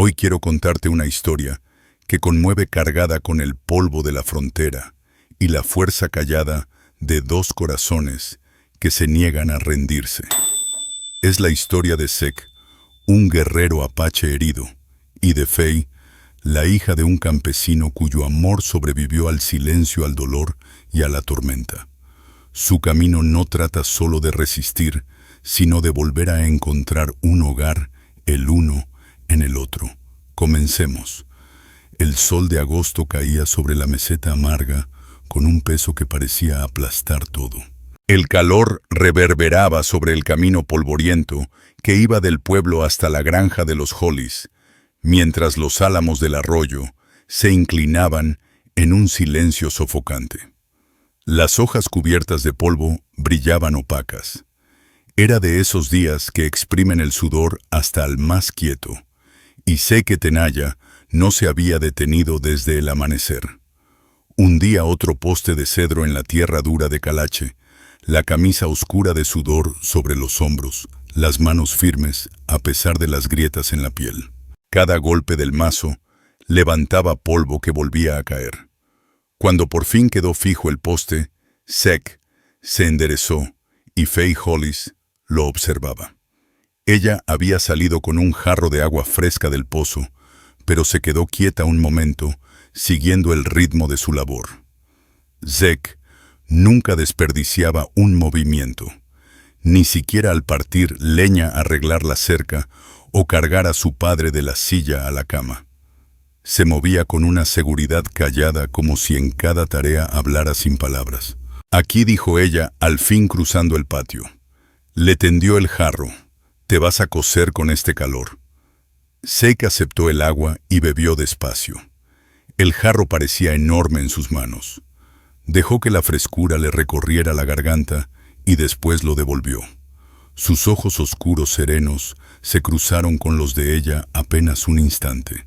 Hoy quiero contarte una historia que conmueve cargada con el polvo de la frontera y la fuerza callada de dos corazones que se niegan a rendirse. Es la historia de Zek, un guerrero apache herido, y de Faye, la hija de un campesino cuyo amor sobrevivió al silencio, al dolor y a la tormenta. Su camino no trata solo de resistir, sino de volver a encontrar un hogar, el uno en el otro. Comencemos. El sol de agosto caía sobre la meseta amarga, con un peso que parecía aplastar todo. El calor reverberaba sobre el camino polvoriento que iba del pueblo hasta la granja de los Hollis, mientras los álamos del arroyo se inclinaban en un silencio sofocante. Las hojas cubiertas de polvo brillaban opacas. Era de esos días que exprimen el sudor hasta el más quieto, y sé que Tenaya no se había detenido desde el amanecer. Hundía otro poste de cedro en la tierra dura de Calache, la camisa oscura de sudor sobre los hombros, las manos firmes a pesar de las grietas en la piel. Cada golpe del mazo levantaba polvo que volvía a caer. Cuando por fin quedó fijo el poste, Zek se enderezó y Faye Hollis lo observaba. Ella había salido con un jarro de agua fresca del pozo, pero se quedó quieta un momento, siguiendo el ritmo de su labor. Zek nunca desperdiciaba un movimiento, ni siquiera al partir leña, arreglar la cerca o cargar a su padre de la silla a la cama. Se movía con una seguridad callada, como si en cada tarea hablara sin palabras. «Aquí», dijo ella, al fin cruzando el patio. Le tendió el jarro. «Te vas a cocer con este calor». Zek aceptó el agua y bebió despacio. El jarro parecía enorme en sus manos. Dejó que la frescura le recorriera la garganta y después lo devolvió. Sus ojos oscuros serenos se cruzaron con los de ella apenas un instante.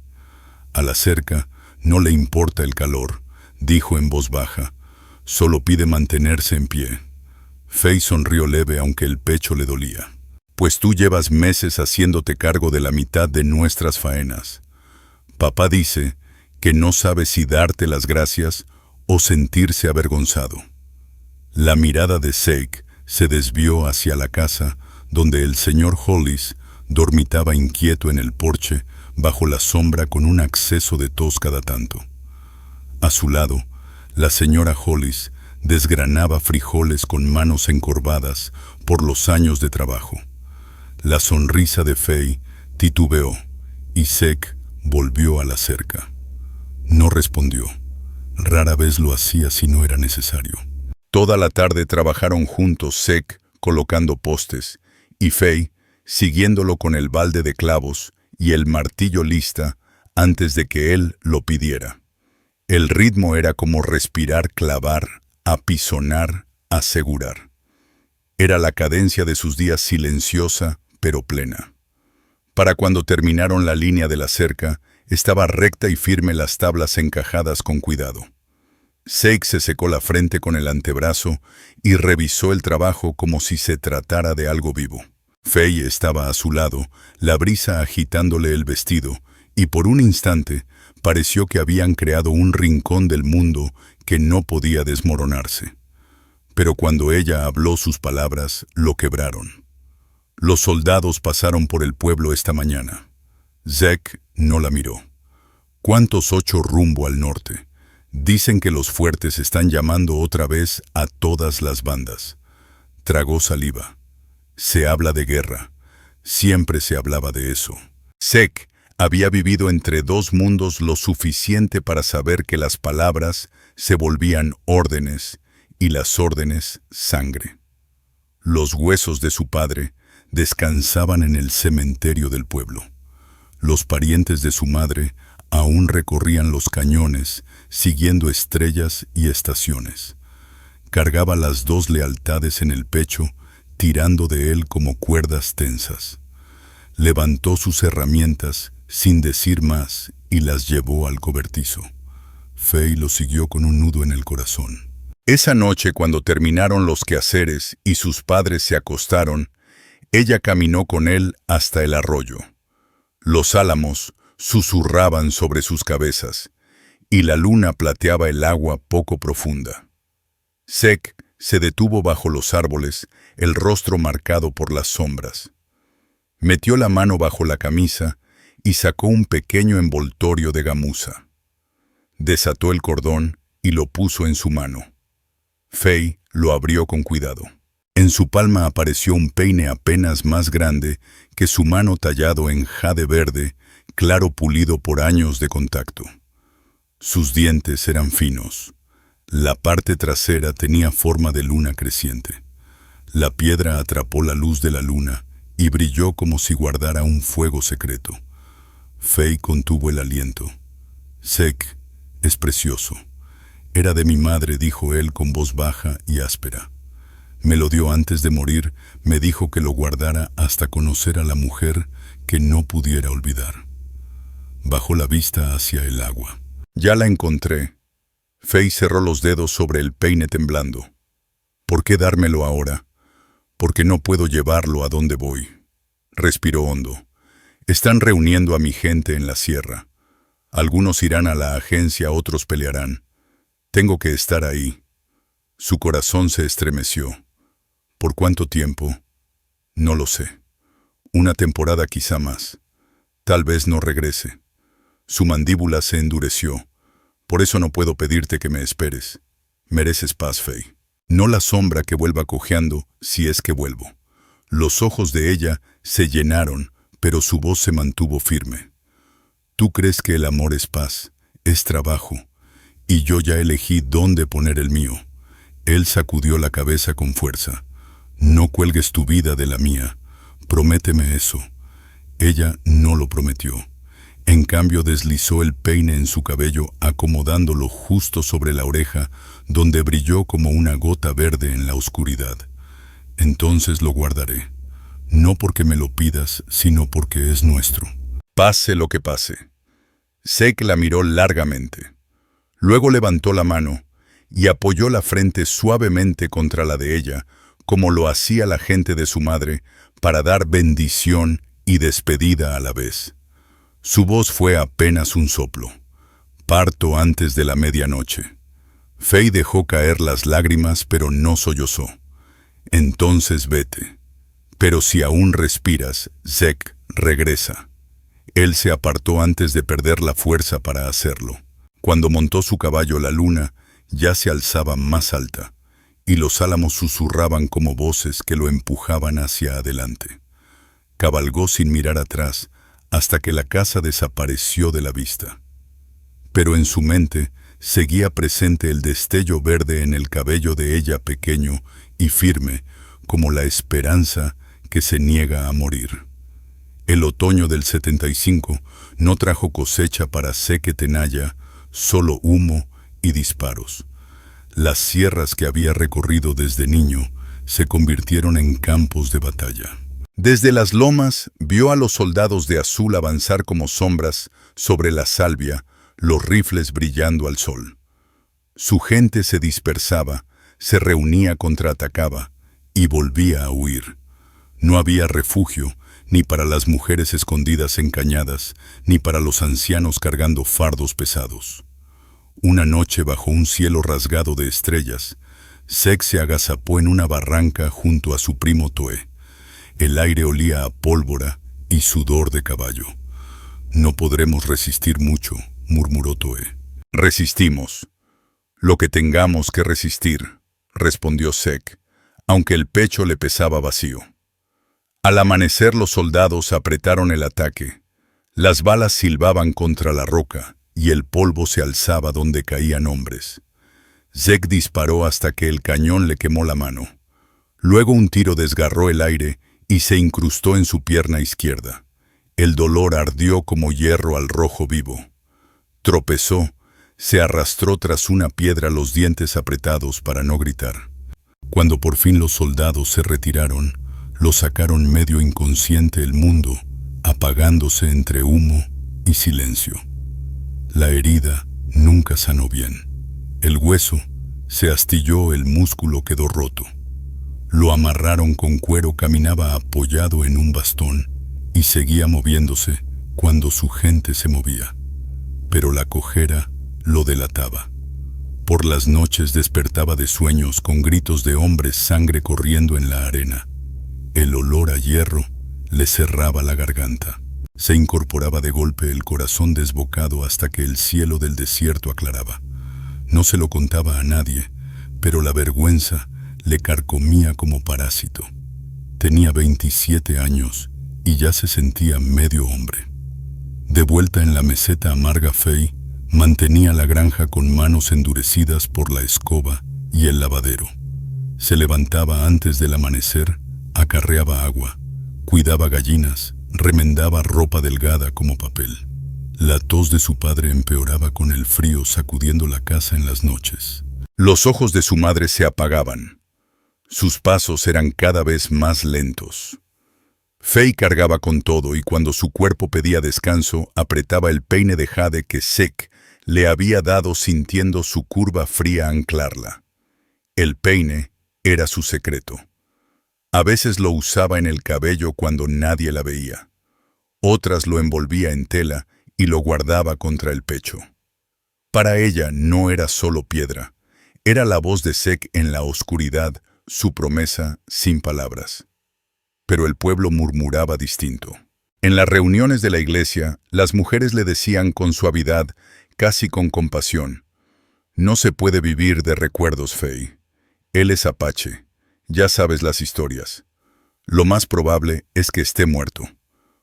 A la cerca no le importa el calor, dijo en voz baja, solo pide mantenerse en pie. Faye sonrió leve aunque el pecho le dolía. Pues tú llevas meses haciéndote cargo de la mitad de nuestras faenas. Papá dice que no sabe si darte las gracias o sentirse avergonzado. La mirada de Zek se desvió hacia la casa donde el señor Hollis dormitaba inquieto en el porche bajo la sombra con un acceso de tos cada tanto. A su lado, la señora Hollis desgranaba frijoles con manos encorvadas por los años de trabajo. La sonrisa de Faye titubeó y Zek volvió a la cerca. No respondió. Rara vez lo hacía si no era necesario. Toda la tarde trabajaron juntos, Zek colocando postes y Faye siguiéndolo con el balde de clavos y el martillo lista antes de que él lo pidiera. El ritmo era como respirar, clavar, apisonar, asegurar. Era la cadencia de sus días, silenciosa pero plena. Para cuando terminaron la línea de la cerca, estaba recta y firme, las tablas encajadas con cuidado. Zek se secó la frente con el antebrazo y revisó el trabajo como si se tratara de algo vivo. Faye estaba a su lado, la brisa agitándole el vestido, y por un instante pareció que habían creado un rincón del mundo que no podía desmoronarse. Pero cuando ella habló, sus palabras lo quebraron. Los soldados pasaron por el pueblo esta mañana. Zek no la miró. ¿Cuántos 8 rumbo al norte? Dicen que los fuertes están llamando otra vez a todas las bandas. Tragó saliva. Se habla de guerra. Siempre se hablaba de eso. Zek había vivido entre dos mundos lo suficiente para saber que las palabras se volvían órdenes y las órdenes sangre. Los huesos de su padre descansaban en el cementerio del pueblo. Los parientes de su madre aún recorrían los cañones, siguiendo estrellas y estaciones. Cargaba las dos lealtades en el pecho, tirando de él como cuerdas tensas. Levantó sus herramientas sin decir más y las llevó al cobertizo. Faye lo siguió con un nudo en el corazón. Esa noche, cuando terminaron los quehaceres y sus padres se acostaron, ella caminó con él hasta el arroyo. Los álamos, susurraban sobre sus cabezas, y la luna plateaba el agua poco profunda. Zek se detuvo bajo los árboles, el rostro marcado por las sombras. Metió la mano bajo la camisa y sacó un pequeño envoltorio de gamuza. Desató el cordón y lo puso en su mano. Fei lo abrió con cuidado. En su palma apareció un peine apenas más grande que su mano tallado en jade verde, claro pulido por años de contacto. Sus dientes eran finos. La parte trasera tenía forma de luna creciente. La piedra atrapó la luz de la luna y brilló como si guardara un fuego secreto. Fei contuvo el aliento. Zek es precioso. Era de mi madre, dijo él con voz baja y áspera. Me lo dio antes de morir, me dijo que lo guardara hasta conocer a la mujer que no pudiera olvidar. Bajó la vista hacia el agua. Ya la encontré. Fei cerró los dedos sobre el peine temblando. ¿Por qué dármelo ahora? Porque no puedo llevarlo a donde voy. Respiró hondo. Están reuniendo a mi gente en la sierra. Algunos irán a la agencia, otros pelearán. Tengo que estar ahí. Su corazón se estremeció. ¿Por cuánto tiempo? No lo sé. Una temporada quizá más. Tal vez no regrese. Su mandíbula se endureció. Por eso no puedo pedirte que me esperes. Mereces paz, Fei. No la sombra que vuelva cojeando, si es que vuelvo. Los ojos de ella se llenaron, pero su voz se mantuvo firme. Tú crees que el amor es paz, es trabajo, y yo ya elegí dónde poner el mío. Él sacudió la cabeza con fuerza. No cuelgues tu vida de la mía. Prométeme eso. Ella no lo prometió. En cambio deslizó el peine en su cabello, acomodándolo justo sobre la oreja, donde brilló como una gota verde en la oscuridad. Entonces lo guardaré. No porque me lo pidas, sino porque es nuestro. Pase lo que pase. Zek la miró largamente. Luego levantó la mano y apoyó la frente suavemente contra la de ella, como lo hacía la gente de su madre, para dar bendición y despedida a la vez. Su voz fue apenas un soplo. Parto antes de la medianoche. Fei dejó caer las lágrimas, pero no sollozó. Entonces vete. Pero si aún respiras, Zek, regresa. Él se apartó antes de perder la fuerza para hacerlo. Cuando montó su caballo, la luna ya se alzaba más alta, y los álamos susurraban como voces que lo empujaban hacia adelante. Cabalgó sin mirar atrás, hasta que la casa desapareció de la vista. Pero en su mente seguía presente el destello verde en el cabello de ella, pequeño y firme, como la esperanza que se niega a morir. El otoño del 75 no trajo cosecha para Zek Tenaya, solo humo y disparos. Las sierras que había recorrido desde niño se convirtieron en campos de batalla. Desde las lomas vio a los soldados de azul avanzar como sombras sobre la salvia, los rifles brillando al sol. Su gente se dispersaba, se reunía, contraatacaba y volvía a huir. No había refugio, ni para las mujeres escondidas en cañadas, ni para los ancianos cargando fardos pesados. Una noche, bajo un cielo rasgado de estrellas, Zek se agazapó en una barranca junto a su primo Toe. El aire olía a pólvora y sudor de caballo. No podremos resistir mucho, murmuró Toe. Resistimos. Lo que tengamos que resistir, respondió Zek, aunque el pecho le pesaba vacío. Al amanecer los soldados apretaron el ataque. Las balas silbaban contra la roca y el polvo se alzaba donde caían hombres. Zek disparó hasta que el cañón le quemó la mano. Luego un tiro desgarró el aire y se incrustó en su pierna izquierda. El dolor ardió como hierro al rojo vivo. Tropezó, se arrastró tras una piedra, los dientes apretados para no gritar. Cuando por fin los soldados se retiraron, lo sacaron medio inconsciente el mundo, apagándose entre humo y silencio. La herida nunca sanó bien. El hueso se astilló, el músculo quedó roto. Lo amarraron con cuero, caminaba apoyado en un bastón y seguía moviéndose cuando su gente se movía, pero la cojera lo delataba. Por las noches despertaba de sueños con gritos de hombres, sangre corriendo en la arena. El olor a hierro le cerraba la garganta. Se incorporaba de golpe el corazón desbocado hasta que el cielo del desierto aclaraba. No se lo contaba a nadie, pero la vergüenza le carcomía como parásito. Tenía 27 años y ya se sentía medio hombre. De vuelta en la meseta amarga, Faye mantenía la granja con manos endurecidas por la escoba y el lavadero. Se levantaba antes del amanecer, acarreaba agua, cuidaba gallinas, remendaba ropa delgada como papel. La tos de su padre empeoraba con el frío sacudiendo la casa en las noches. Los ojos de su madre se apagaban. Sus pasos eran cada vez más lentos. Faye cargaba con todo y cuando su cuerpo pedía descanso, apretaba el peine de jade que Zeke le había dado sintiendo su curva fría anclarla. El peine era su secreto. A veces lo usaba en el cabello cuando nadie la veía. Otras lo envolvía en tela y lo guardaba contra el pecho. Para ella no era solo piedra, era la voz de Zeke en la oscuridad, su promesa sin palabras. Pero el pueblo murmuraba distinto. En las reuniones de la iglesia, las mujeres le decían con suavidad, casi con compasión: «No se puede vivir de recuerdos, Faye. Él es apache. Ya sabes las historias. Lo más probable es que esté muerto».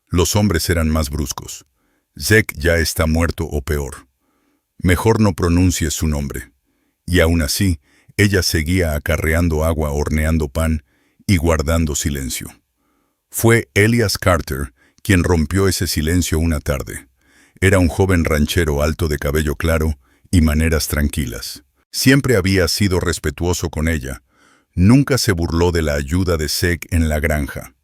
Los hombres eran más bruscos. «Zeke ya está muerto o peor. Mejor no pronuncies su nombre». Y aún así, ella seguía acarreando agua, horneando pan y guardando silencio. Fue Elias Carter quien rompió ese silencio una tarde. Era un joven ranchero alto de cabello claro y maneras tranquilas. Siempre había sido respetuoso con ella. Nunca se burló de la ayuda de Zeke en la granja.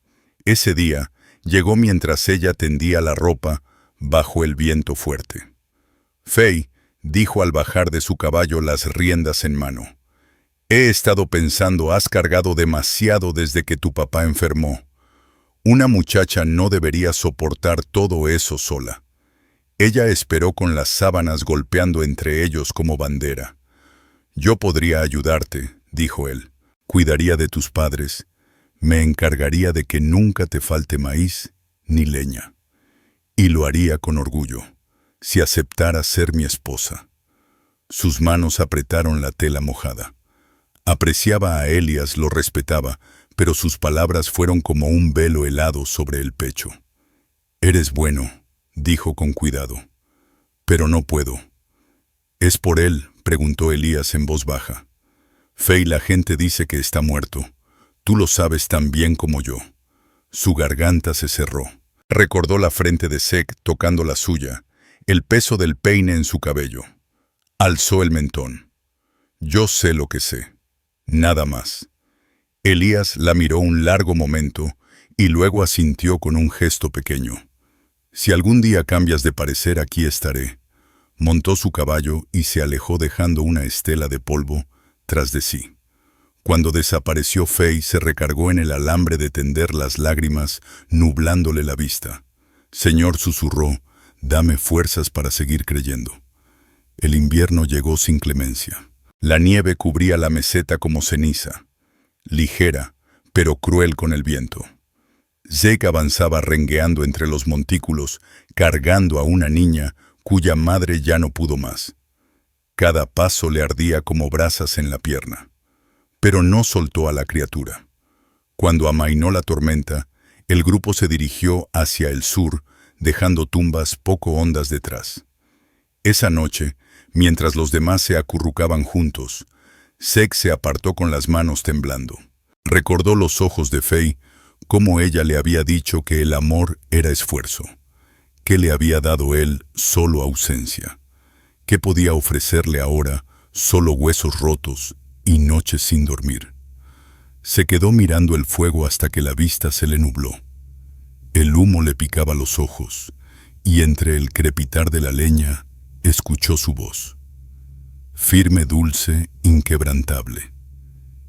Ese día llegó mientras ella tendía la ropa bajo el viento fuerte. «Faye», dijo al bajar de su caballo las riendas en mano, «he estado pensando, has cargado demasiado desde que tu papá enfermó. Una muchacha no debería soportar todo eso sola». Ella esperó con las sábanas golpeando entre ellos como bandera. «Yo podría ayudarte», dijo él. «Cuidaría de tus padres. Me encargaría de que nunca te falte maíz ni leña. Y lo haría con orgullo, si aceptaras ser mi esposa». Sus manos apretaron la tela mojada. Apreciaba a Elias, lo respetaba, pero sus palabras fueron como un velo helado sobre el pecho. «Eres bueno», dijo con cuidado, «pero no puedo». «¿Es por él?», preguntó Elías en voz baja. «Faye, la gente dice que está muerto. Tú lo sabes tan bien como yo». Su garganta se cerró. Recordó la frente de Zeke tocando la suya, el peso del peine en su cabello. Alzó el mentón. «Yo sé lo que sé. Nada más». Elías la miró un largo momento y luego asintió con un gesto pequeño. «Si algún día cambias de parecer, aquí estaré». Montó su caballo y se alejó dejando una estela de polvo tras de sí. Cuando desapareció Faye, se recargó en el alambre de tender las lágrimas, nublándole la vista. «Señor», susurró, «dame fuerzas para seguir creyendo». El invierno llegó sin clemencia. La nieve cubría la meseta como ceniza, ligera, pero cruel con el viento. Zeke avanzaba rengueando entre los montículos, cargando a una niña cuya madre ya no pudo más. Cada paso le ardía como brasas en la pierna. Pero no soltó a la criatura. Cuando amainó la tormenta, el grupo se dirigió hacia el sur, dejando tumbas poco hondas detrás. Esa noche, mientras los demás se acurrucaban juntos, Zeke se apartó con las manos temblando. Recordó los ojos de Faye, cómo ella le había dicho que el amor era esfuerzo. ¿Qué le había dado él? Solo ausencia. ¿Qué podía ofrecerle ahora? Solo huesos rotos y noches sin dormir. Se quedó mirando el fuego hasta que la vista se le nubló. El humo le picaba los ojos, y entre el crepitar de la leña escuchó su voz. Firme, dulce, inquebrantable.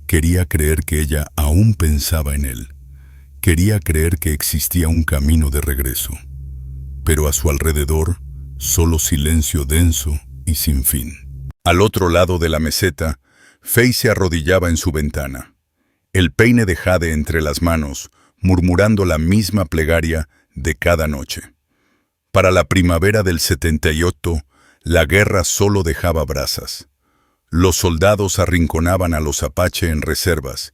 Quería creer que ella aún pensaba en él. Quería creer que existía un camino de regreso. pero a su alrededor solo silencio denso y sin fin. Al otro lado de la meseta, Fei se arrodillaba en su ventana, el peine de jade entre las manos, murmurando la misma plegaria de cada noche. Para la primavera del 78, la guerra solo dejaba brasas. Los soldados arrinconaban a los apache en reservas,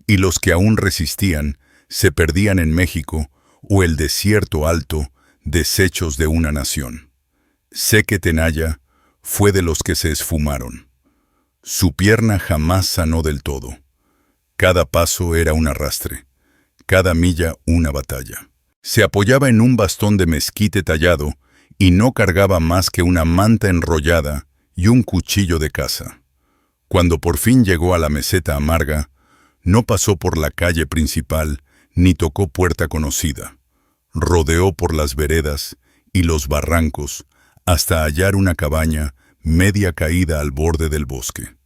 y los que aún resistían se perdían en México o el desierto alto, desechos de una nación. Seque Tenaya fue de los que se esfumaron. Su pierna jamás sanó del todo. Cada paso era un arrastre, cada milla una batalla. Se apoyaba en un bastón de mezquite tallado y no cargaba más que una manta enrollada y un cuchillo de caza. Cuando por fin llegó a la meseta amarga, no pasó por la calle principal ni tocó puerta conocida. Rodeó por las veredas y los barrancos hasta hallar una cabaña media caída al borde del bosque.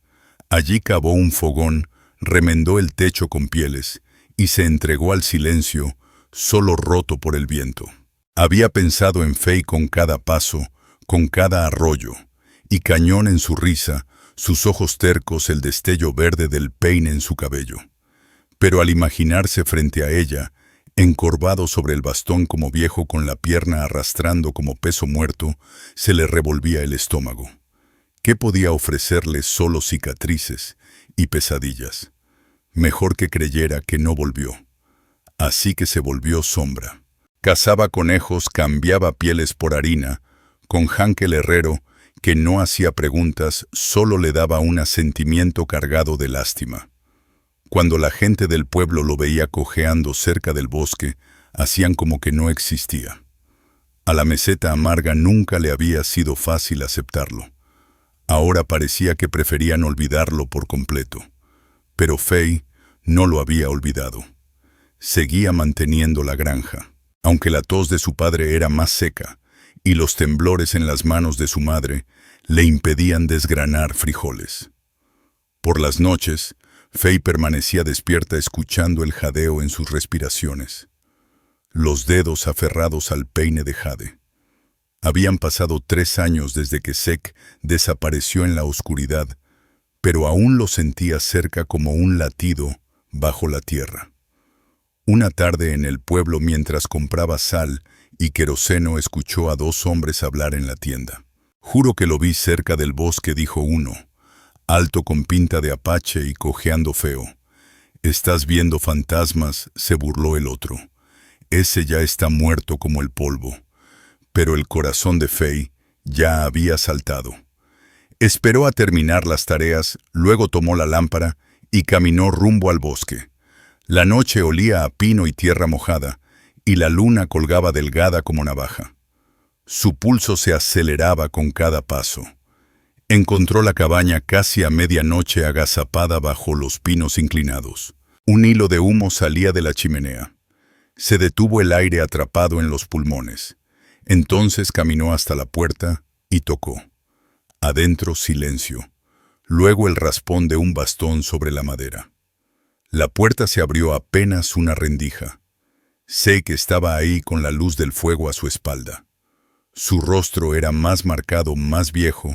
Allí cavó un fogón, remendó el techo con pieles y se entregó al silencio, solo roto por el viento. Había pensado en Fei con cada paso, con cada arroyo, y cañón en su risa, sus ojos tercos el destello verde del peine en su cabello. Pero al imaginarse frente a ella, encorvado sobre el bastón como viejo con la pierna arrastrando como peso muerto, se le revolvía el estómago. ¿Qué podía ofrecerle solo cicatrices y pesadillas? Mejor que creyera que no volvió. Así que se volvió sombra. Cazaba conejos, cambiaba pieles por harina, con Hank el herrero, que no hacía preguntas, solo le daba un asentimiento cargado de lástima. Cuando la gente del pueblo lo veía cojeando cerca del bosque, hacían como que no existía. A la meseta amarga nunca le había sido fácil aceptarlo. Ahora parecía que preferían olvidarlo por completo. Pero Fei no lo había olvidado. Seguía manteniendo la granja, aunque la tos de su padre era más seca y los temblores en las manos de su madre le impedían desgranar frijoles. Por las noches, Fei permanecía despierta escuchando el jadeo en sus respiraciones, los dedos aferrados al peine de jade. Habían pasado 3 años desde que Sek desapareció en la oscuridad, pero aún lo sentía cerca como un latido bajo la tierra. Una tarde en el pueblo mientras compraba sal y queroseno escuchó a 2 hombres hablar en la tienda. «Juro que lo vi cerca del bosque», dijo uno, alto con pinta de apache y cojeando feo. «¿Estás viendo fantasmas?», se burló el otro. «Ese ya está muerto como el polvo». Pero el corazón de Fei ya había saltado. Esperó a terminar las tareas, luego tomó la lámpara y caminó rumbo al bosque. La noche olía a pino y tierra mojada, y la luna colgaba delgada como navaja. Su pulso se aceleraba con cada paso. Encontró la cabaña casi a medianoche agazapada bajo los pinos inclinados. Un hilo de humo salía de la chimenea. Se detuvo el aire atrapado en los pulmones. Entonces caminó hasta la puerta y tocó. Adentro silencio. Luego el raspón de un bastón sobre la madera. La puerta se abrió apenas una rendija. Sé que estaba ahí con la luz del fuego a su espalda. Su rostro era más marcado, más viejo,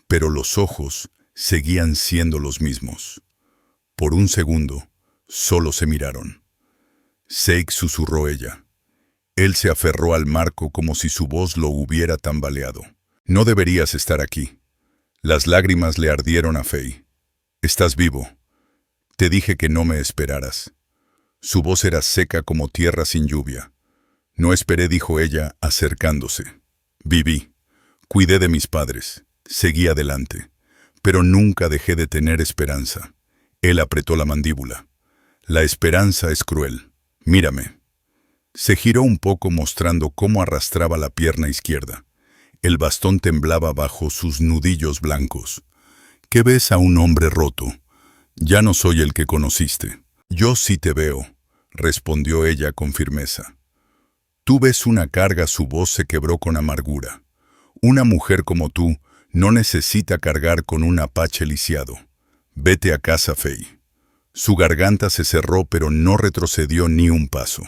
pero los ojos seguían siendo los mismos. Por un segundo, solo se miraron. «Seik», susurró ella. Él se aferró al marco como si su voz lo hubiera tambaleado. «No deberías estar aquí». Las lágrimas le ardieron a Fei. «Estás vivo. Te dije que no me esperaras». Su voz era seca como tierra sin lluvia. «No esperé», dijo ella, acercándose. «Viví. Cuidé de mis padres. Seguí adelante. Pero nunca dejé de tener esperanza». Él apretó la mandíbula. «La esperanza es cruel. Mírame». Se giró un poco mostrando cómo arrastraba la pierna izquierda. El bastón temblaba bajo sus nudillos blancos. «¿Qué ves a un hombre roto? Ya no soy el que conociste». «Yo sí te veo», respondió ella con firmeza. «Tú ves una carga», su voz se quebró con amargura. «Una mujer como tú no necesita cargar con un apache lisiado. Vete a casa, Fei». Su garganta se cerró pero no retrocedió ni un paso.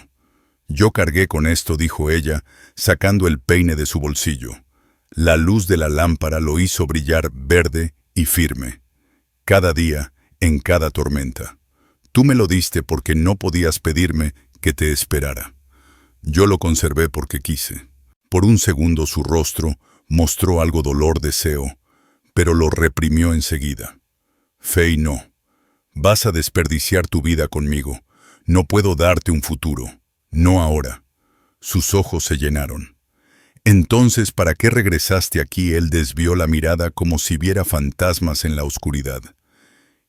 Yo cargué con esto, dijo ella, sacando el peine de su bolsillo. La luz de la lámpara lo hizo brillar verde y firme. Cada día, en cada tormenta. Tú me lo diste porque no podías pedirme que te esperara. Yo lo conservé porque quise. Por un segundo su rostro mostró algo dolor, deseo, pero lo reprimió enseguida. Faye, no. Vas a desperdiciar tu vida conmigo. No puedo darte un futuro. No ahora. Sus ojos se llenaron. Entonces, ¿para qué regresaste aquí? Él desvió la mirada como si viera fantasmas en la oscuridad.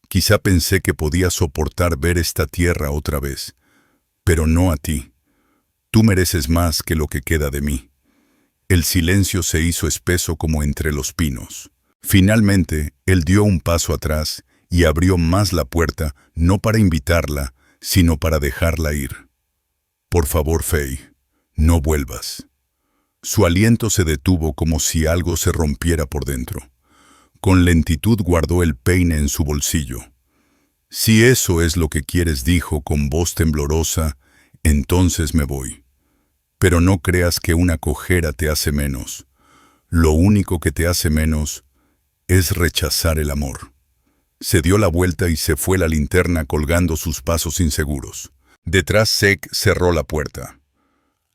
Quizá pensé que podía soportar ver esta tierra otra vez, pero no a ti. Tú mereces más que lo que queda de mí. El silencio se hizo espeso como entre los pinos. Finalmente, él dio un paso atrás y abrió más la puerta, no para invitarla, sino para dejarla ir. Por favor, Faye, no vuelvas. Su aliento se detuvo como si algo se rompiera por dentro. Con lentitud guardó el peine en su bolsillo. Si eso es lo que quieres, dijo con voz temblorosa, entonces me voy. Pero no creas que una cojera te hace menos. Lo único que te hace menos es rechazar el amor. Se dio la vuelta y se fue la linterna colgando sus pasos inseguros. Detrás Zeke cerró la puerta.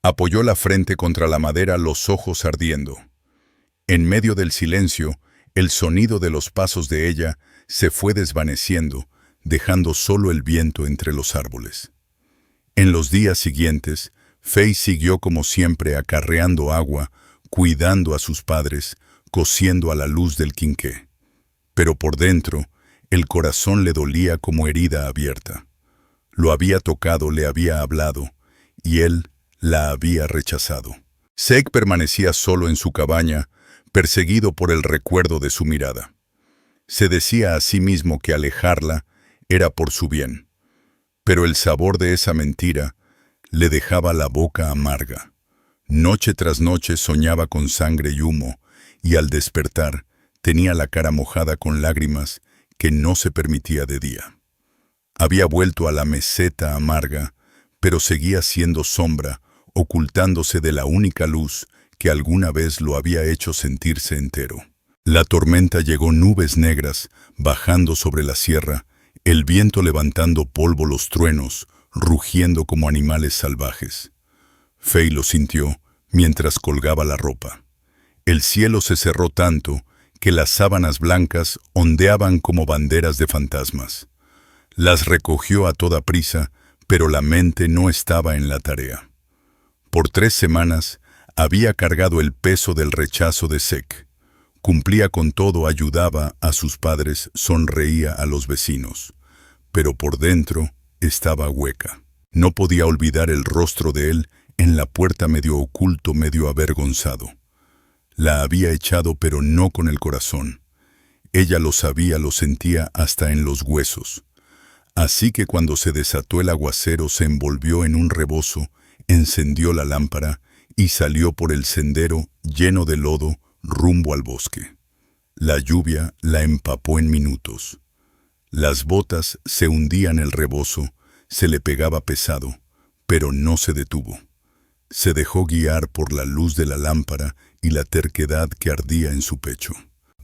Apoyó la frente contra la madera, los ojos ardiendo. En medio del silencio, el sonido de los pasos de ella se fue desvaneciendo, dejando solo el viento entre los árboles. En los días siguientes, Faye siguió como siempre acarreando agua, cuidando a sus padres, cosiendo a la luz del quinqué. Pero por dentro, el corazón le dolía como herida abierta. Lo había tocado, le había hablado, y él la había rechazado. Zeke permanecía solo en su cabaña, perseguido por el recuerdo de su mirada. Se decía a sí mismo que alejarla era por su bien, pero el sabor de esa mentira le dejaba la boca amarga. Noche tras noche soñaba con sangre y humo, y al despertar tenía la cara mojada con lágrimas que no se permitía de día. Había vuelto a la meseta amarga, pero seguía siendo sombra, ocultándose de la única luz que alguna vez lo había hecho sentirse entero. La tormenta llegó, nubes negras bajando sobre la sierra, el viento levantando polvo, los truenos rugiendo como animales salvajes. Faye lo sintió mientras colgaba la ropa. El cielo se cerró tanto que las sábanas blancas ondeaban como banderas de fantasmas. Las recogió a toda prisa, pero la mente no estaba en la tarea. Por 3 semanas había cargado el peso del rechazo de Zeke. Cumplía con todo, ayudaba a sus padres, sonreía a los vecinos. Pero por dentro estaba hueca. No podía olvidar el rostro de él en la puerta, medio oculto, medio avergonzado. La había echado, pero no con el corazón. Ella lo sabía, lo sentía hasta en los huesos. Así que cuando se desató el aguacero, se envolvió en un rebozo, encendió la lámpara y salió por el sendero lleno de lodo rumbo al bosque. La lluvia la empapó en minutos. Las botas se hundían en el rebozo, se le pegaba pesado, pero no se detuvo. Se dejó guiar por la luz de la lámpara y la terquedad que ardía en su pecho.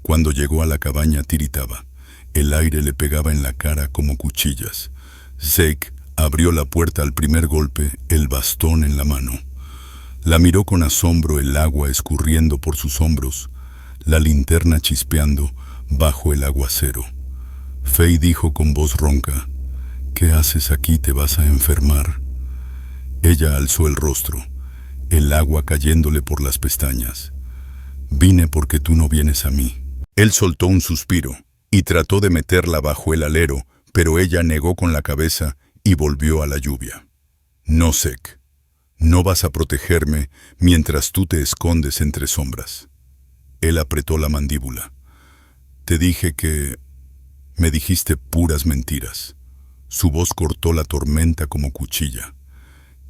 Cuando llegó a la cabaña tiritaba. El aire le pegaba en la cara como cuchillas. Zeke abrió la puerta al primer golpe, el bastón en la mano. La miró con asombro, el agua escurriendo por sus hombros, la linterna chispeando bajo el aguacero. Faye dijo con voz ronca, «¿Qué haces aquí? Te vas a enfermar». Ella alzó el rostro, el agua cayéndole por las pestañas. «Vine porque tú no vienes a mí». Él soltó un suspiro y trató de meterla bajo el alero, pero ella negó con la cabeza y volvió a la lluvia. «No, Zeke, no vas a protegerme mientras tú te escondes entre sombras». Él apretó la mandíbula. «Te dije que... me dijiste puras mentiras». Su voz cortó la tormenta como cuchilla.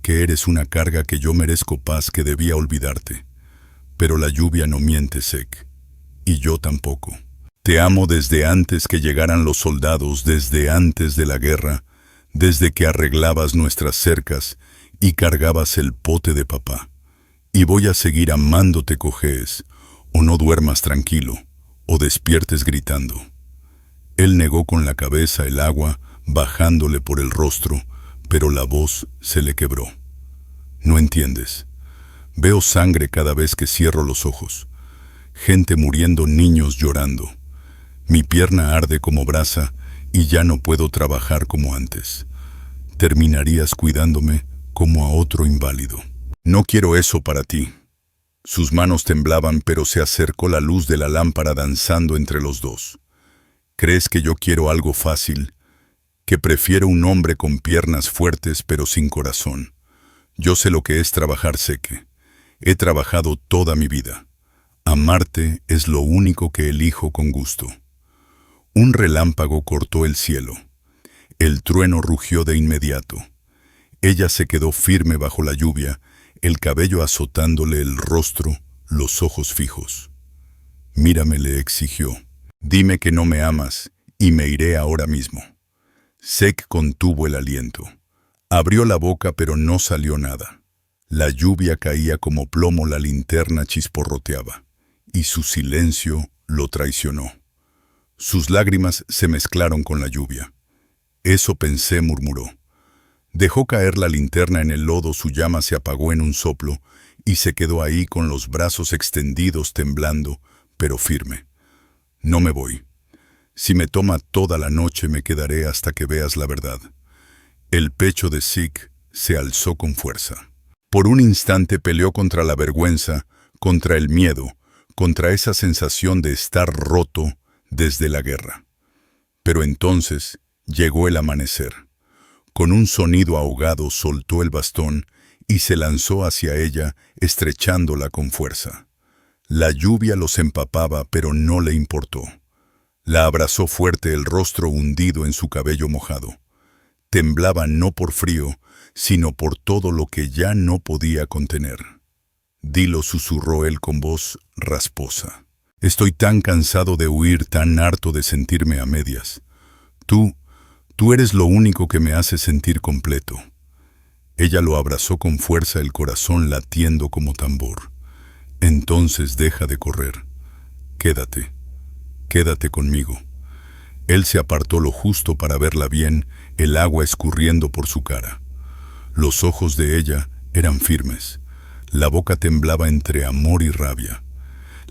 «Que eres una carga, que yo merezco paz, que debía olvidarte. Pero la lluvia no miente, Zeke. Y yo tampoco. Te amo desde antes que llegaran los soldados, desde antes de la guerra, desde que arreglabas nuestras cercas y cargabas el pote de papá. Y voy a seguir amándote, cojees, o no duermas tranquilo, o despiertes gritando. Él negó con la cabeza el agua, bajándole por el rostro, pero la voz se le quebró. No entiendes. Veo sangre cada vez que cierro los ojos. Gente muriendo, niños llorando. Mi pierna arde como brasa y ya no puedo trabajar como antes. Terminarías cuidándome como a otro inválido. No quiero eso para ti. Sus manos temblaban, pero se acercó la luz de la lámpara danzando entre los dos. ¿Crees que yo quiero algo fácil? Que prefiero un hombre con piernas fuertes pero sin corazón. Yo sé lo que es trabajar, Zeke. He trabajado toda mi vida. Amarte es lo único que elijo con gusto. Un relámpago cortó el cielo. El trueno rugió de inmediato. Ella se quedó firme bajo la lluvia, el cabello azotándole el rostro, los ojos fijos. Mírame, le exigió. Dime que no me amas y me iré ahora mismo. Zeke contuvo el aliento. Abrió la boca pero no salió nada. La lluvia caía como plomo, la linterna chisporroteaba, y su silencio lo traicionó. Sus lágrimas se mezclaron con la lluvia. Eso pensé, murmuró. Dejó caer la linterna en el lodo, su llama se apagó en un soplo, y se quedó ahí con los brazos extendidos, temblando, pero firme. No me voy. Si me toma toda la noche, me quedaré hasta que veas la verdad. El pecho de Zeke se alzó con fuerza. Por un instante peleó contra la vergüenza, contra el miedo, contra esa sensación de estar roto desde la guerra. Pero entonces llegó el amanecer. Con un sonido ahogado soltó el bastón y se lanzó hacia ella, estrechándola con fuerza. La lluvia los empapaba, pero no le importó. La abrazó fuerte, el rostro hundido en su cabello mojado. Temblaba no por frío, sino por todo lo que ya no podía contener. Dilo, susurró él con voz rasposa. Estoy tan cansado de huir, tan harto de sentirme a medias. Tú eres lo único que me hace sentir completo. Ella lo abrazó con fuerza, el corazón latiendo como tambor. Entonces deja de correr. Quédate conmigo. Él se apartó lo justo para verla bien, el agua escurriendo por su cara. Los ojos de ella eran firmes. La boca temblaba entre amor y rabia.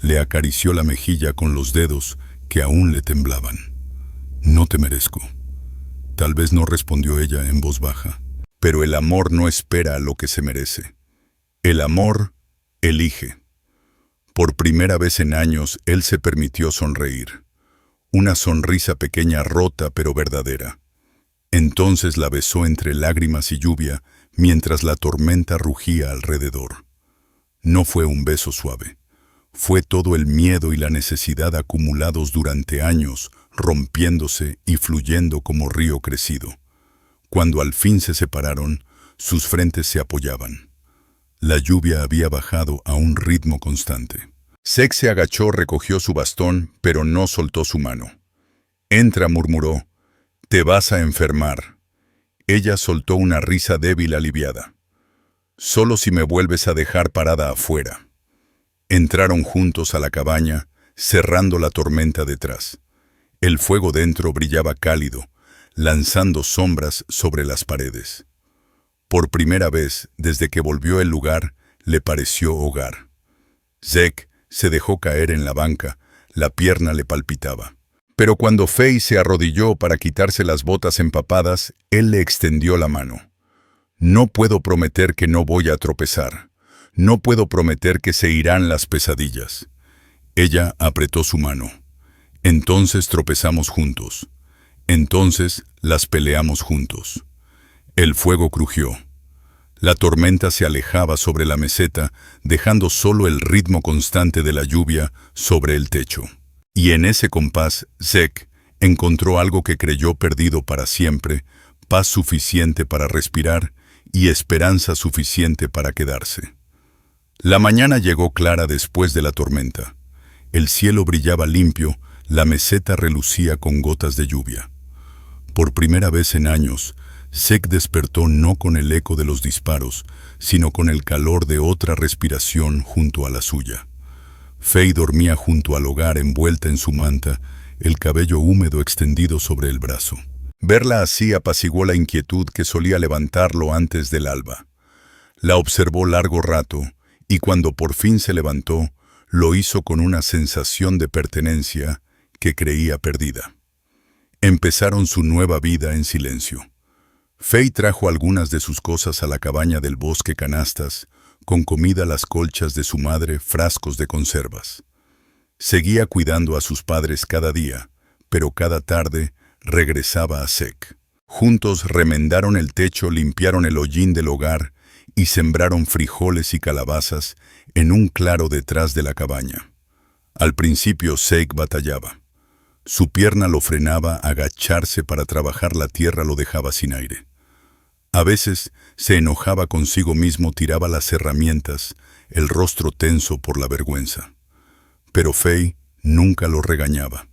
Le acarició la mejilla con los dedos que aún le temblaban. No te merezco. Tal vez no, respondió ella en voz baja. Pero el amor no espera a lo que se merece. El amor elige. Por primera vez en años, él se permitió sonreír. Una sonrisa pequeña, rota pero verdadera. Entonces la besó entre lágrimas y lluvia, mientras la tormenta rugía alrededor. No fue un beso suave. Fue todo el miedo y la necesidad acumulados durante años, rompiéndose y fluyendo como río crecido. Cuando al fin se separaron, sus frentes se apoyaban. La lluvia había bajado a un ritmo constante. Zeke se agachó, recogió su bastón, pero no soltó su mano. Entra, murmuró. Te vas a enfermar. Ella soltó una risa débil, aliviada. Solo si me vuelves a dejar parada afuera. Entraron juntos a la cabaña, cerrando la tormenta detrás. El fuego dentro brillaba cálido, lanzando sombras sobre las paredes. Por primera vez, desde que volvió el lugar, le pareció hogar. Zeke se dejó caer en la banca, la pierna le palpitaba. Pero cuando Faye se arrodilló para quitarse las botas empapadas, él le extendió la mano. No puedo prometer que no voy a tropezar. No puedo prometer que se irán las pesadillas. Ella apretó su mano. Entonces tropezamos juntos. Entonces las peleamos juntos. El fuego crujió. La tormenta se alejaba sobre la meseta, dejando solo el ritmo constante de la lluvia sobre el techo. Y en ese compás, Zeke encontró algo que creyó perdido para siempre, paz suficiente para respirar y esperanza suficiente para quedarse. La mañana llegó clara después de la tormenta. El cielo brillaba limpio, la meseta relucía con gotas de lluvia. Por primera vez en años, Zeke despertó no con el eco de los disparos, sino con el calor de otra respiración junto a la suya. Faye dormía junto al hogar envuelta en su manta, el cabello húmedo extendido sobre el brazo. Verla así apaciguó la inquietud que solía levantarlo antes del alba. La observó largo rato, y cuando por fin se levantó, lo hizo con una sensación de pertenencia que creía perdida. Empezaron su nueva vida en silencio. Faye trajo algunas de sus cosas a la cabaña del bosque, canastas, con comida, las colchas de su madre, frascos de conservas. Seguía cuidando a sus padres cada día, pero cada tarde regresaba a Zeke. Juntos remendaron el techo, limpiaron el hollín del hogar y sembraron frijoles y calabazas en un claro detrás de la cabaña. Al principio Zeke batallaba. Su pierna lo frenaba, agacharse para trabajar la tierra lo dejaba sin aire. A veces se enojaba consigo mismo, tiraba las herramientas, el rostro tenso por la vergüenza. Pero Faye nunca lo regañaba.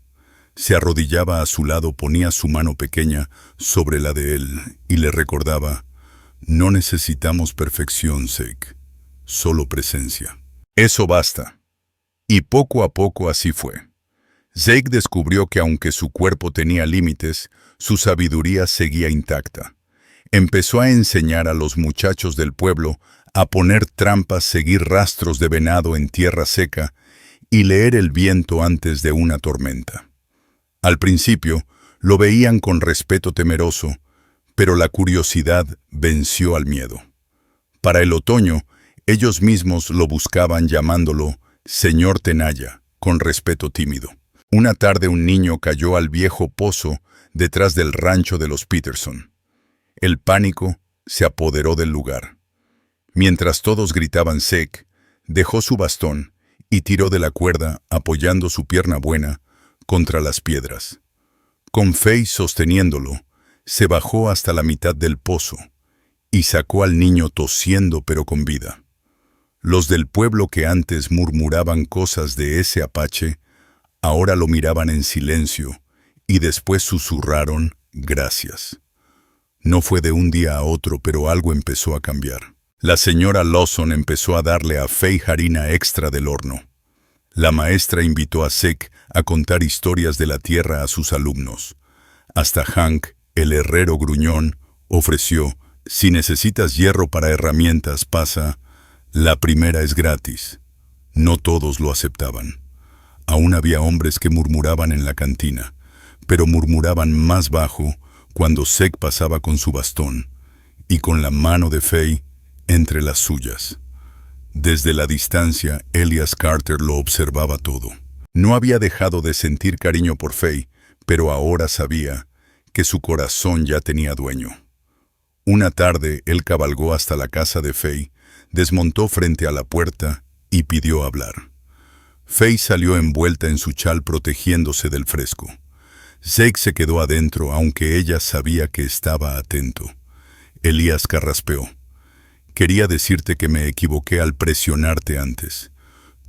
Se arrodillaba a su lado, ponía su mano pequeña sobre la de él y le recordaba: no necesitamos perfección, Zeke, solo presencia. Eso basta. Y poco a poco así fue. Zeke descubrió que aunque su cuerpo tenía límites, su sabiduría seguía intacta. Empezó a enseñar a los muchachos del pueblo a poner trampas, seguir rastros de venado en tierra seca y leer el viento antes de una tormenta. Al principio, lo veían con respeto temeroso, pero la curiosidad venció al miedo. Para el otoño, ellos mismos lo buscaban llamándolo Señor Tenaya, con respeto tímido. Una tarde un niño cayó al viejo pozo detrás del rancho de los Peterson. El pánico se apoderó del lugar. Mientras todos gritaban, Zeke dejó su bastón y tiró de la cuerda apoyando su pierna buena contra las piedras. Con Faye sosteniéndolo, se bajó hasta la mitad del pozo y sacó al niño tosiendo pero con vida. Los del pueblo que antes murmuraban cosas de ese apache, ahora lo miraban en silencio y después susurraron gracias. No fue de un día a otro, pero algo empezó a cambiar. La señora Lawson empezó a darle a Faye harina extra del horno. La maestra invitó a Zeke a contar historias de la tierra a sus alumnos. Hasta Hank, el herrero gruñón, ofreció: si necesitas hierro para herramientas, pasa, la primera es gratis. No todos lo aceptaban. Aún había hombres que murmuraban en la cantina, pero murmuraban más bajo cuando Zeke pasaba con su bastón y con la mano de Faye entre las suyas. Desde la distancia, Elias Carter lo observaba todo. No había dejado de sentir cariño por Faye, pero ahora sabía que su corazón ya tenía dueño. Una tarde, él cabalgó hasta la casa de Faye, desmontó frente a la puerta y pidió hablar. Faye salió envuelta en su chal protegiéndose del fresco. Zeke se quedó adentro, aunque ella sabía que estaba atento. Elías carraspeó: quería decirte que me equivoqué al presionarte antes.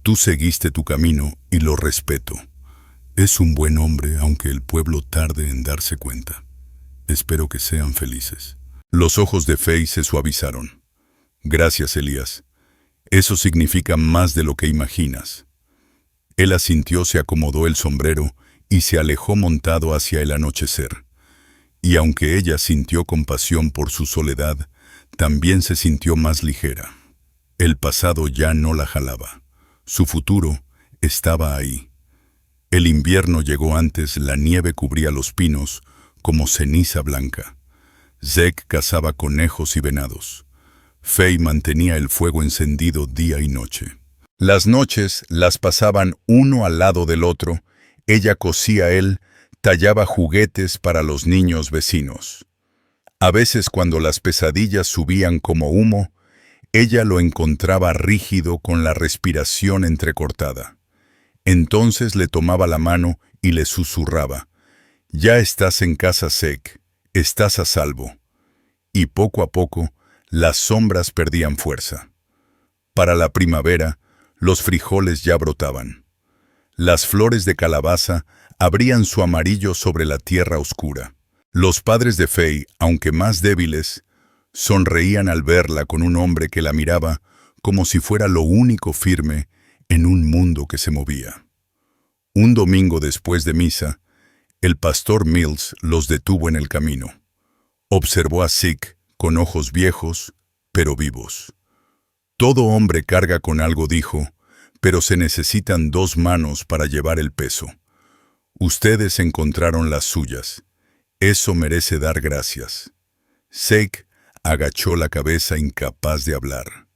Tú seguiste tu camino y lo respeto. Es un buen hombre, aunque el pueblo tarde en darse cuenta. Espero que sean felices. Los ojos de Faye se suavizaron. Gracias, Elías. Eso significa más de lo que imaginas. Él asintió, se acomodó el sombrero y se alejó montado hacia el anochecer. Y aunque ella sintió compasión por su soledad, también se sintió más ligera. El pasado ya no la jalaba. Su futuro estaba ahí. El invierno llegó antes, la nieve cubría los pinos como ceniza blanca. Zeke cazaba conejos y venados. Faye mantenía el fuego encendido día y noche. Las noches las pasaban uno al lado del otro. Ella cosía, él tallaba juguetes para los niños vecinos. A veces, cuando las pesadillas subían como humo, ella lo encontraba rígido con la respiración entrecortada. Entonces le tomaba la mano y le susurraba: ya estás en casa, Zeke, estás a salvo. Y poco a poco, las sombras perdían fuerza. Para la primavera, los frijoles ya brotaban. Las flores de calabaza abrían su amarillo sobre la tierra oscura. Los padres de Faye, aunque más débiles, sonreían al verla con un hombre que la miraba como si fuera lo único firme en un mundo que se movía. Un domingo después de misa, el pastor Mills los detuvo en el camino. Observó a Zeke con ojos viejos, pero vivos. Todo hombre carga con algo, dijo, pero se necesitan 2 manos para llevar el peso. Ustedes encontraron las suyas. Eso merece dar gracias. Zeke agachó la cabeza incapaz de hablar.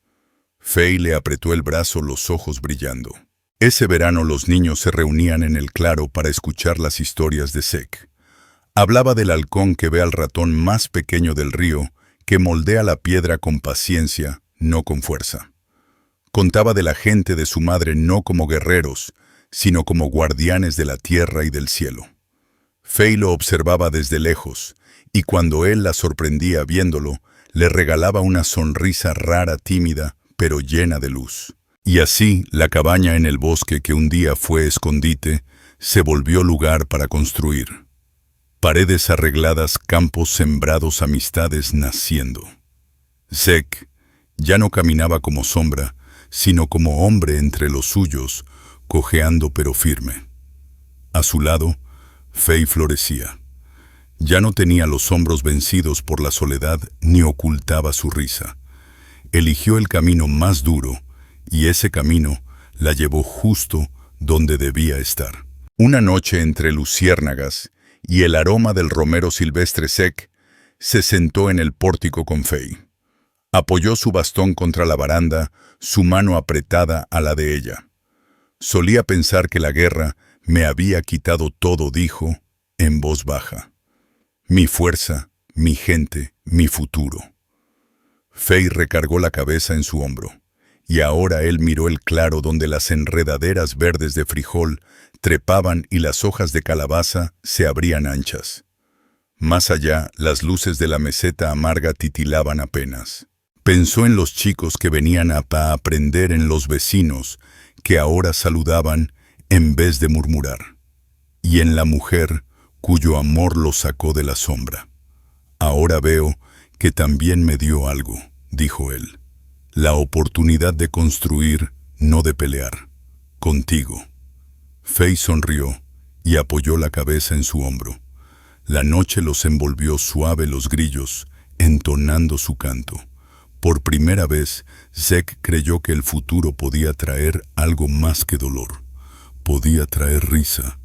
Faye le apretó el brazo, los ojos brillando. Ese verano los niños se reunían en el claro para escuchar las historias de Zeke. Hablaba del halcón que ve al ratón más pequeño del río, que moldea la piedra con paciencia, no con fuerza. Contaba de la gente de su madre no como guerreros, sino como guardianes de la tierra y del cielo. Faye lo observaba desde lejos, y cuando él la sorprendía viéndolo, le regalaba una sonrisa rara, tímida, pero llena de luz. Y así, la cabaña en el bosque que un día fue escondite, se volvió lugar para construir. Paredes arregladas, campos sembrados, amistades naciendo. Zeke ya no caminaba como sombra, sino como hombre entre los suyos, cojeando pero firme. A su lado, Faye florecía. Ya no tenía los hombros vencidos por la soledad ni ocultaba su risa. Eligió el camino más duro, y ese camino la llevó justo donde debía estar. Una noche entre luciérnagas y el aroma del romero silvestre, Zeke se sentó en el pórtico con Faye. Apoyó su bastón contra la baranda, su mano apretada a la de ella. Solía pensar que la guerra me había quitado todo, dijo, en voz baja. Mi fuerza, mi gente, mi futuro. Faye recargó la cabeza en su hombro, y ahora él miró el claro donde las enredaderas verdes de frijol trepaban y las hojas de calabaza se abrían anchas. Más allá, las luces de la meseta amarga titilaban apenas. Pensó en los chicos que venían a aprender, en los vecinos que ahora saludaban en vez de murmurar, y en la mujer cuyo amor lo sacó de la sombra. Ahora veo que también me dio algo, dijo él, la oportunidad de construir, no de pelear, contigo. Faye sonrió y apoyó la cabeza en su hombro. La noche los envolvió suave los grillos, entonando su canto. Por primera vez, Zeke creyó que el futuro podía traer algo más que dolor. Podía traer risa,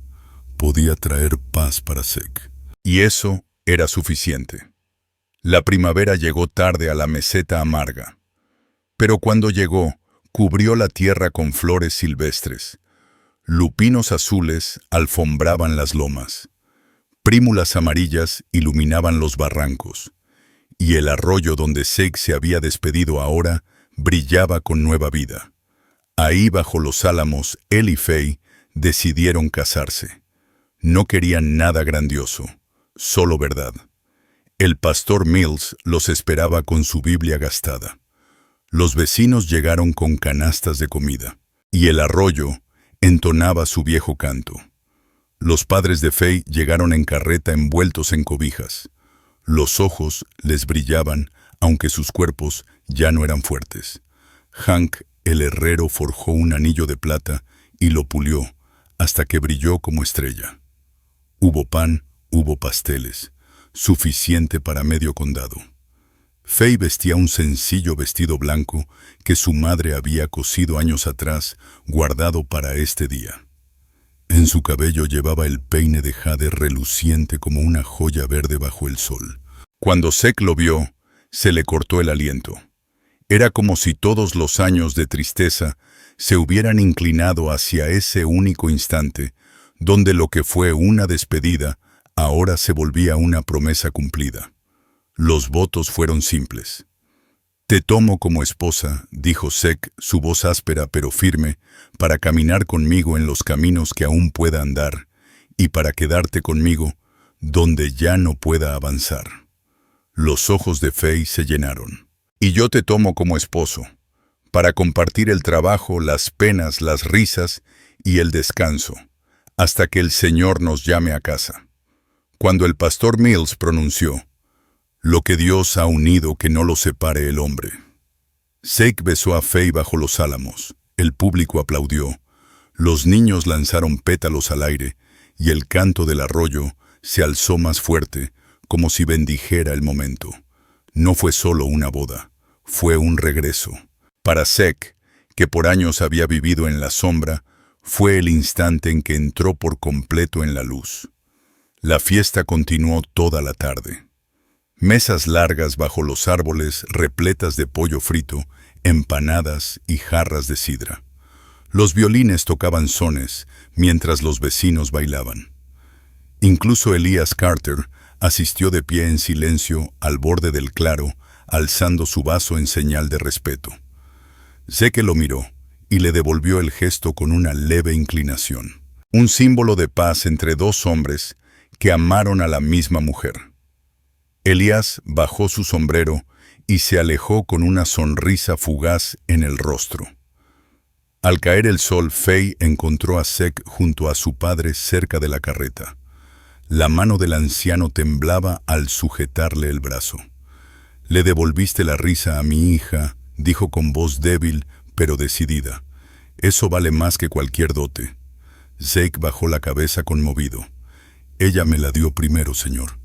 podía traer paz para Zeke. Y eso era suficiente. La primavera llegó tarde a la meseta amarga. Pero cuando llegó, cubrió la tierra con flores silvestres. Lupinos azules alfombraban las lomas. Prímulas amarillas iluminaban los barrancos. Y el arroyo donde Zeke se había despedido ahora brillaba con nueva vida. Ahí bajo los álamos, él y Faye decidieron casarse. No querían nada grandioso, solo verdad. El pastor Mills los esperaba con su Biblia gastada. Los vecinos llegaron con canastas de comida, y el arroyo entonaba su viejo canto. Los padres de Faye llegaron en carreta envueltos en cobijas. Los ojos les brillaban, aunque sus cuerpos ya no eran fuertes. Hank, el herrero, forjó un anillo de plata y lo pulió hasta que brilló como estrella. Hubo pan, hubo pasteles, suficiente para medio condado. Faye vestía un sencillo vestido blanco que su madre había cosido años atrás, guardado para este día. En su cabello llevaba el peine de jade reluciente como una joya verde bajo el sol. Cuando Zeke lo vio, se le cortó el aliento. Era como si todos los años de tristeza se hubieran inclinado hacia ese único instante, donde lo que fue una despedida ahora se volvía una promesa cumplida. Los votos fueron simples. «Te tomo como esposa», dijo Zeke, su voz áspera pero firme, «para caminar conmigo en los caminos que aún pueda andar, y para quedarte conmigo donde ya no pueda avanzar». Los ojos de Faye se llenaron. «Y yo te tomo como esposo, para compartir el trabajo, las penas, las risas y el descanso, hasta que el Señor nos llame a casa. Cuando el pastor Mills pronunció, «Lo que Dios ha unido, que no lo separe el hombre». Zeke besó a Faye bajo los álamos. El público aplaudió. Los niños lanzaron pétalos al aire y el canto del arroyo se alzó más fuerte, como si bendijera el momento. No fue solo una boda, fue un regreso. Para Zeke, que por años había vivido en la sombra, fue el instante en que entró por completo en la luz. La fiesta continuó toda la tarde. Mesas largas bajo los árboles repletas de pollo frito, empanadas y jarras de sidra. Los violines tocaban sones mientras los vecinos bailaban. Incluso Elias Carter asistió de pie en silencio al borde del claro, alzando su vaso en señal de respeto. Zeke lo miró y le devolvió el gesto con una leve inclinación. Un símbolo de paz entre dos hombres que amaron a la misma mujer. Elias bajó su sombrero y se alejó con una sonrisa fugaz en el rostro. Al caer el sol, Faye encontró a Zeke junto a su padre cerca de la carreta. La mano del anciano temblaba al sujetarle el brazo. «Le devolviste la risa a mi hija», dijo con voz débil pero decidida. «Eso vale más que cualquier dote». Zeke bajó la cabeza conmovido. «Ella me la dio primero, señor.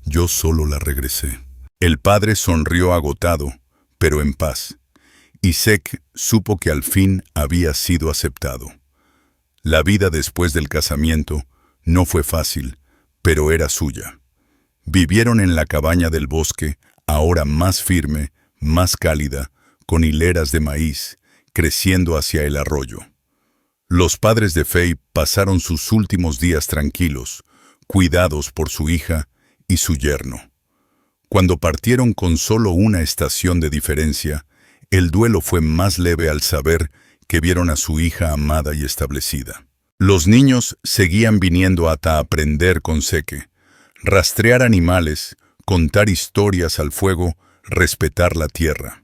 Yo solo la regresé». El padre sonrió agotado, pero en paz, y Zeke supo que al fin había sido aceptado. La vida después del casamiento no fue fácil, pero era suya. Vivieron en la cabaña del bosque, ahora más firme, más cálida, con hileras de maíz, creciendo hacia el arroyo. Los padres de Faye pasaron sus últimos días tranquilos, cuidados por su hija y su yerno. Cuando partieron con solo una estación de diferencia, el duelo fue más leve al saber que vieron a su hija amada y establecida. Los niños seguían viniendo hasta aprender con Zeke, rastrear animales, contar historias al fuego, respetar la tierra.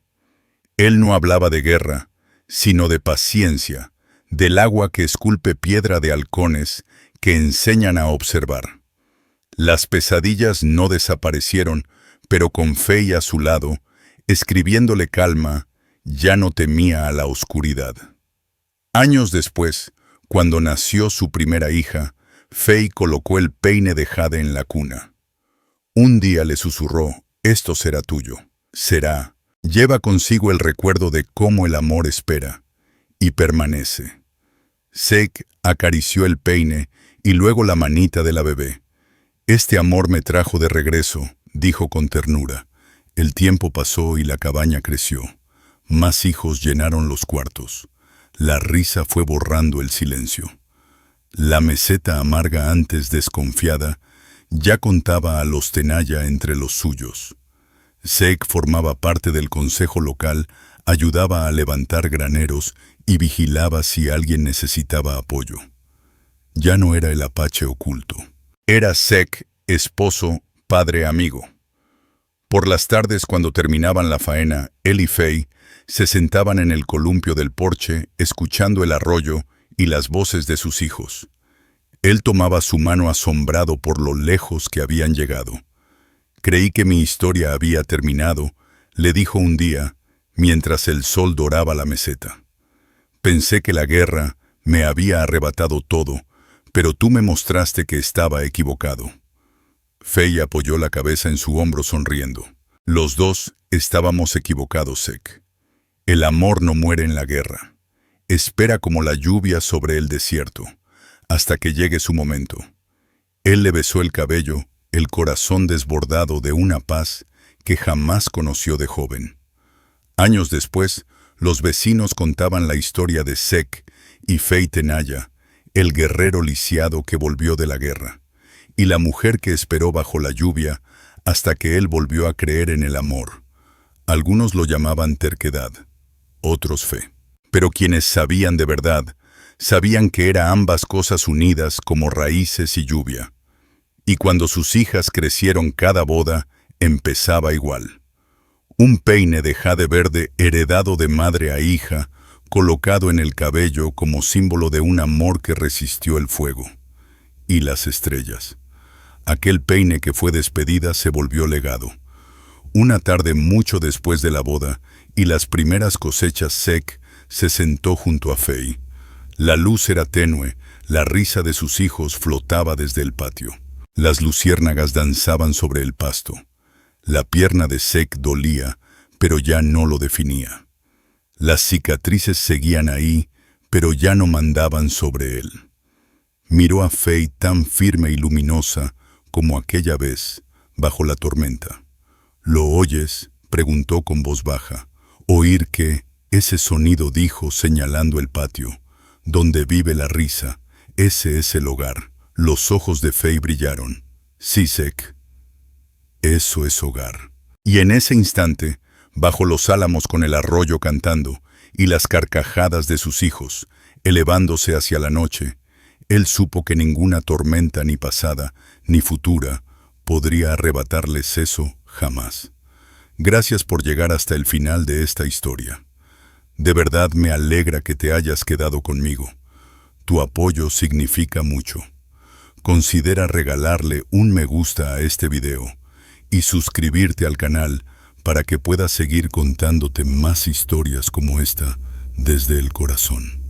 Él no hablaba de guerra, sino de paciencia, del agua que esculpe piedra de halcones que enseñan a observar. Las pesadillas no desaparecieron, pero con Faye a su lado, escribiéndole calma, ya no temía a la oscuridad. Años después, cuando nació su primera hija, Faye colocó el peine de jade en la cuna. Un día le susurró, «Esto será tuyo, será». Lleva consigo el recuerdo de cómo el amor espera y permanece. Zeke acarició el peine y luego la manita de la bebé. «Este amor me trajo de regreso», dijo con ternura. El tiempo pasó y la cabaña creció. Más hijos llenaron los cuartos. La risa fue borrando el silencio. La meseta amarga, antes desconfiada, ya contaba a los Tenaya entre los suyos. Zeke formaba parte del consejo local, ayudaba a levantar graneros y vigilaba si alguien necesitaba apoyo. Ya no era el apache oculto. Era Zeke, esposo, padre, amigo. Por las tardes, cuando terminaban la faena, él y Faye se sentaban en el columpio del porche, escuchando el arroyo y las voces de sus hijos. Él tomaba su mano asombrado por lo lejos que habían llegado. «Creí que mi historia había terminado», le dijo un día, mientras el sol doraba la meseta. «Pensé que la guerra me había arrebatado todo, pero tú me mostraste que estaba equivocado». Faye apoyó la cabeza en su hombro sonriendo. «Los dos estábamos equivocados, Zeke. El amor no muere en la guerra. Espera como la lluvia sobre el desierto, hasta que llegue su momento». Él le besó el cabello, el corazón desbordado de una paz que jamás conoció de joven. Años después, los vecinos contaban la historia de Zeke y Faye Tenaya, el guerrero lisiado que volvió de la guerra, y la mujer que esperó bajo la lluvia hasta que él volvió a creer en el amor. Algunos lo llamaban terquedad, otros fe. Pero quienes sabían de verdad, sabían que era ambas cosas unidas como raíces y lluvia. Y cuando sus hijas crecieron, cada boda empezaba igual. Un peine de jade verde heredado de madre a hija, colocado en el cabello como símbolo de un amor que resistió el fuego. Y las estrellas. Aquel peine que fue despedida se volvió legado. Una tarde mucho después de la boda y las primeras cosechas, Zeke se sentó junto a Faye. La luz era tenue, la risa de sus hijos flotaba desde el patio. Las luciérnagas danzaban sobre el pasto. La pierna de Zeke dolía, pero ya no lo definía. Las cicatrices seguían ahí, pero ya no mandaban sobre él. Miró a Faye tan firme y luminosa como aquella vez, bajo la tormenta. ¿Lo oyes?, preguntó con voz baja. «Oír qué», ese sonido dijo señalando el patio. «Donde vive la risa, ese es el hogar». Los ojos de Faye brillaron. «Sí, Zeke, eso es hogar». Y en ese instante, bajo los álamos con el arroyo cantando y las carcajadas de sus hijos, elevándose hacia la noche, él supo que ninguna tormenta ni pasada ni futura podría arrebatarles eso jamás. Gracias por llegar hasta el final de esta historia. De verdad me alegra que te hayas quedado conmigo. Tu apoyo significa mucho. Considera regalarle un me gusta a este video y suscribirte al canal para que pueda seguir contándote más historias como esta desde el corazón.